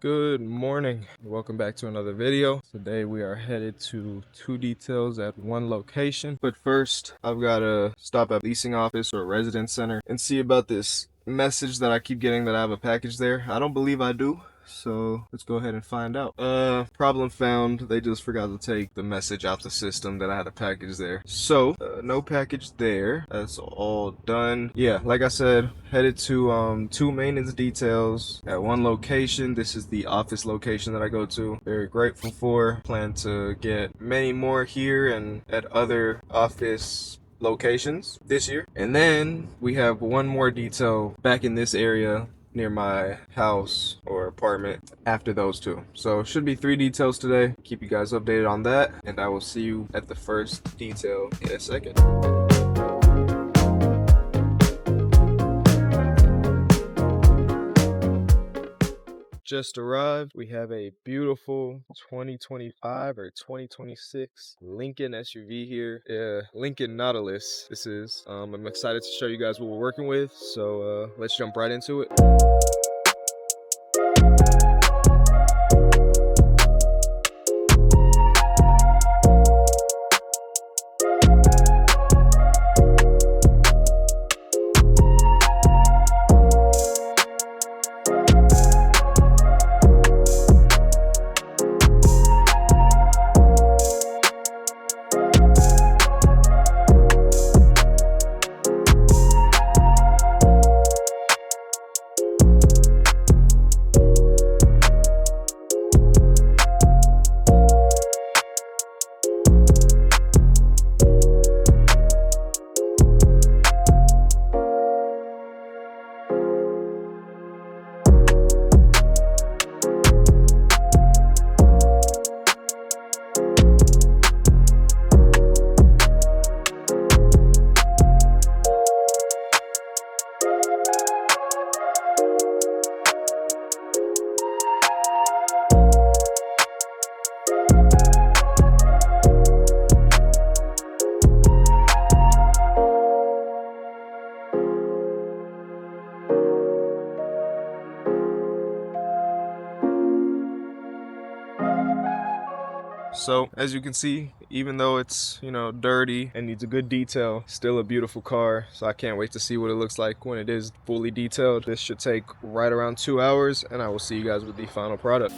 Good morning. Welcome back to another video. Today we are headed to 2 details at one location. But first, I've got to stop at leasing office or residence center and see about this message that I keep getting that I have a package there. I don't believe I do. So let's go ahead and find out. Problem found. They just forgot to take the message out the system that I had a package there. So no package there. That's all done. Yeah, like I said, headed to 2 maintenance details at one location. This is the office location that I go to. Very grateful for. Plan to get many more here and at other office locations this year. And then we have one more detail back in this area near my house or apartment after those 2. So should be 3 details today. Keep you guys updated on that, and I will see you at the first detail in a second. Just arrived. We have a beautiful 2025 or 2026 Lincoln SUV here. Lincoln Nautilus this is. I'm excited to show you guys what we're working with, so let's jump right into it. So as you can see, even though it's, dirty and needs a good detail, still a beautiful car. So I can't wait to see what it looks like when it is fully detailed. This should take right around 2 hours, and I will see you guys with the final product.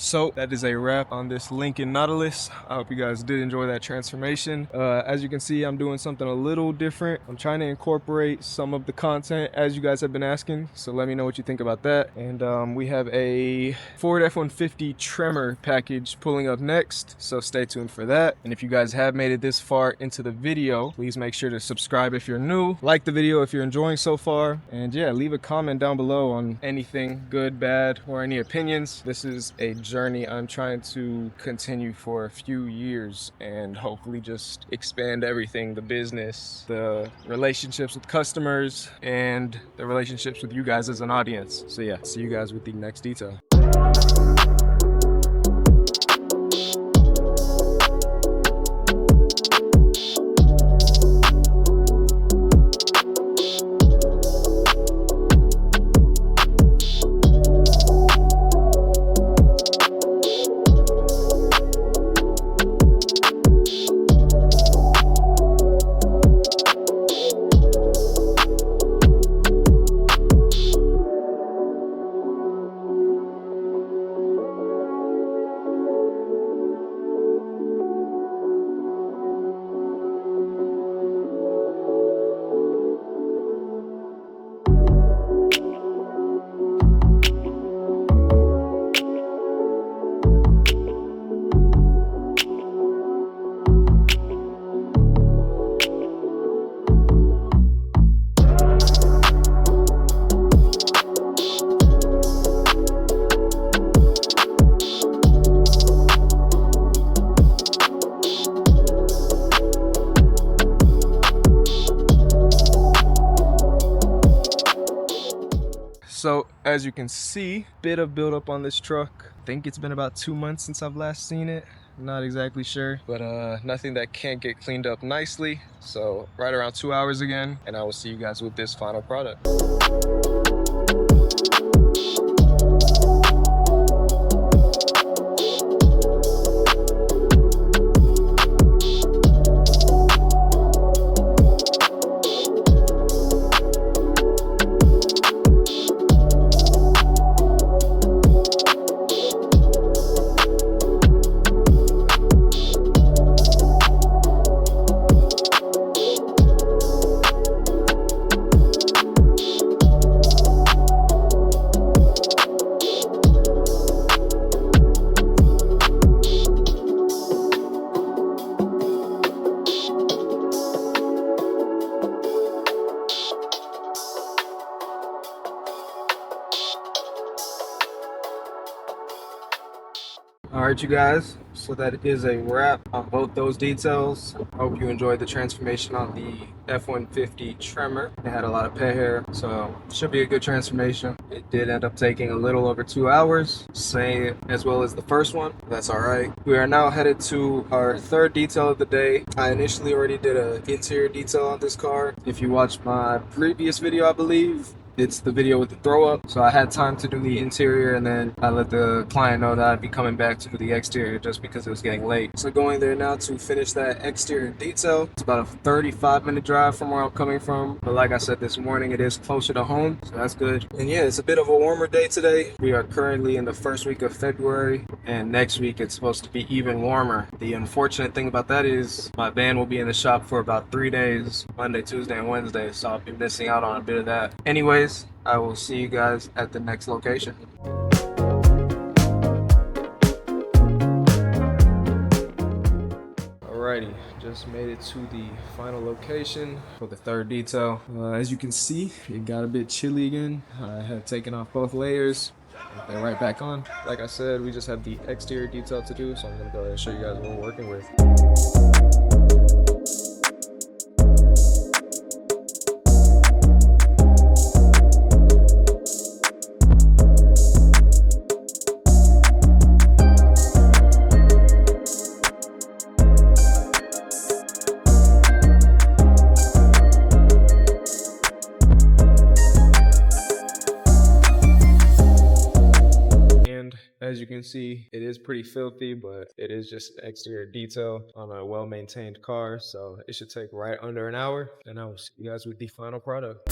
So that is a wrap on this Lincoln Nautilus. I hope you guys did enjoy that transformation. As you can see, I'm doing something a little different. I'm trying to incorporate some of the content as you guys have been asking, so let me know what you think about that. And we have a Ford F-150 Tremor package pulling up next, so stay tuned for that. And if you guys have made it this far into the video, please make sure to subscribe if you're new, like the video if you're enjoying so far, and yeah, leave a comment down below on anything good, bad, or any opinions. This is a journey I'm trying to continue for a few years and hopefully just expand everything: the business, the relationships with customers, and the relationships with you guys as an audience. So yeah, see you guys with the next detail. So as you can see, bit of buildup on this truck. I think it's been about 2 months since I've last seen it. Not exactly sure, but nothing that can't get cleaned up nicely. So right around 2 hours again, and I will see you guys with this final product. Alright, you guys, so that is a wrap on both those details. Hope you enjoyed the transformation on the F-150 Tremor. It had a lot of pet hair, so should be a good transformation. It did end up taking a little over 2 hours, same as well as the first one. That's alright. We are now headed to our third detail of the day. I initially already did an interior detail on this car. If you watched my previous video, I believe, it's the video with the throw up. So I had time to do the interior, and then I let the client know that I'd be coming back to do the exterior just because it was getting late. So going there now to finish that exterior detail. It's about a 35-minute drive from where I'm coming from, but like I said this morning, it is closer to home, so that's good. And yeah, it's a bit of a warmer day today. We are currently in the first week of February, and next week it's supposed to be even warmer. The unfortunate thing about that is my van will be in the shop for about 3 days, Monday, Tuesday, and Wednesday, so I'll be missing out on a bit of that. Anyways, I will see you guys at the next location. Alrighty, just made it to the final location for the third detail. As you can see, it got a bit chilly again. I have taken off both layers. They're right back on. Like I said, we just have the exterior detail to do, so I'm gonna go ahead and show you guys what we're working with. As you can see, it is pretty filthy, but it is just an exterior detail on a well-maintained car, so it should take right under an hour, and I will see you guys with the final product.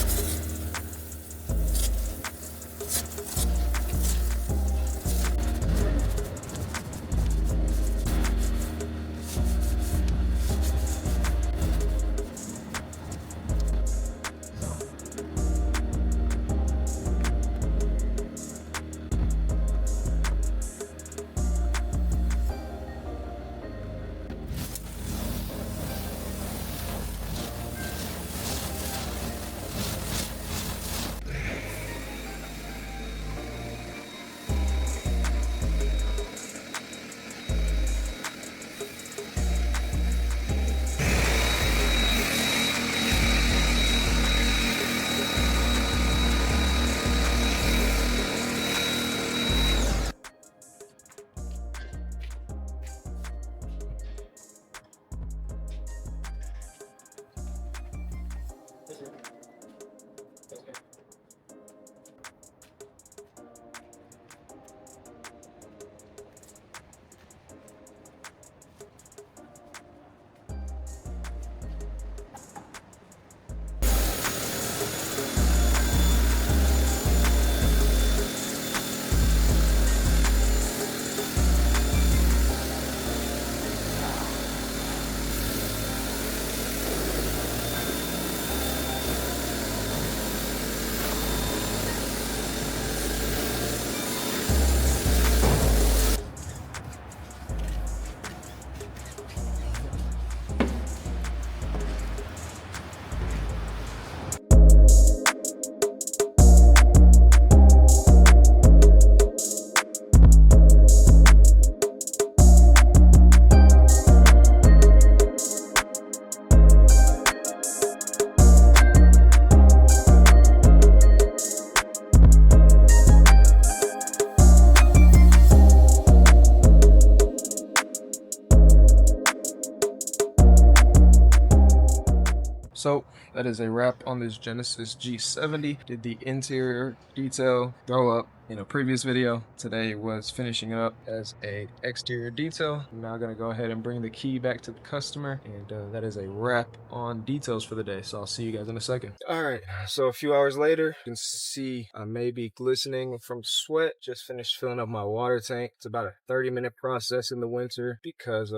that is a wrap on this Genesis G70. Did the interior detail, throw up in a previous video. Today was finishing up as a exterior detail. I'm now gonna go ahead and bring the key back to the customer, and that is a wrap on details for the day. So I'll see you guys in a second. All right, so a few hours later, you can see I may be glistening from sweat. Just finished filling up my water tank. It's about a 30-minute process in the winter because,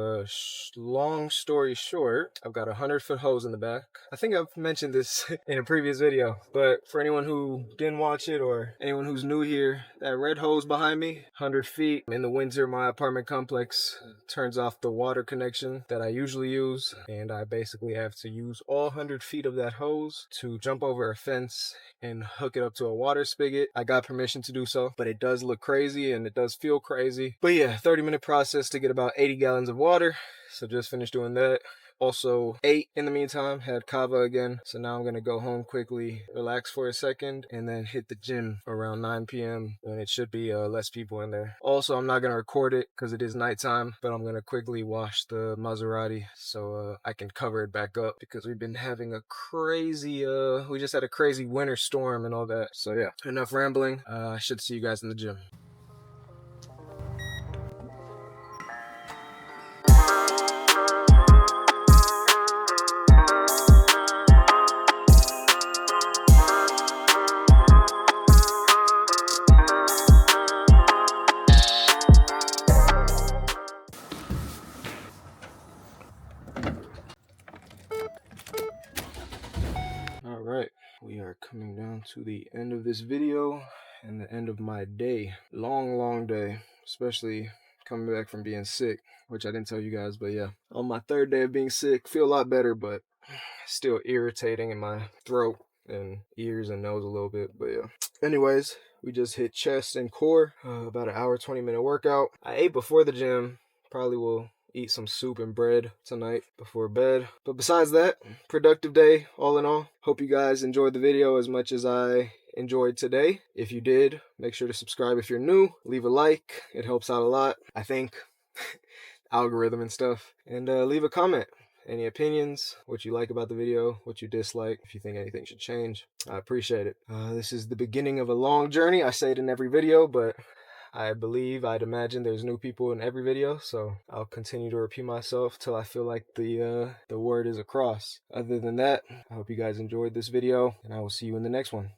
long story short, I've got a 100-foot hose in the back. I think I've mentioned this in a previous video, but for anyone who didn't watch it or anyone who's new here, that red hose behind me, 100 feet. In the winter, my apartment complex turns off the water connection that I usually use, and I basically have to use all 100 feet of that hose to jump over a fence and hook it up to a water spigot. I got permission to do so, but it does look crazy and it does feel crazy. But yeah, 30-minute process to get about 80 gallons of water. So just finished doing that. Also ate in the meantime, had kava again. So now I'm gonna go home quickly, relax for a second, and then hit the gym around 9 p.m. and it should be less people in there. Also, I'm not gonna record it because it is nighttime, but I'm gonna quickly wash the Maserati so I can cover it back up because we've been having a crazy, we just had a crazy winter storm and all that. So yeah, enough rambling. I should see you guys in the gym. All right, we are coming down to the end of this video and the end of my day. Long day, especially coming back from being sick, which I didn't tell you guys, but yeah. On my third day of being sick, feel a lot better, but still irritating in my throat and ears and nose a little bit, but yeah. Anyways, we just hit chest and core, about an hour, 20-minute workout. I ate before the gym, probably will eat some soup and bread tonight before bed. But besides that, productive day all in all. Hope you guys enjoyed the video as much as I enjoyed today. If you did, make sure to subscribe if you're new. Leave a like. It helps out a lot, I think. Algorithm and stuff. And leave a comment. Any opinions, what you like about the video, what you dislike, if you think anything should change. I appreciate it. This is the beginning of a long journey. I say it in every video, but I'd imagine there's new people in every video, so I'll continue to repeat myself till I feel like the word is across. Other than that, I hope you guys enjoyed this video, and I will see you in the next one.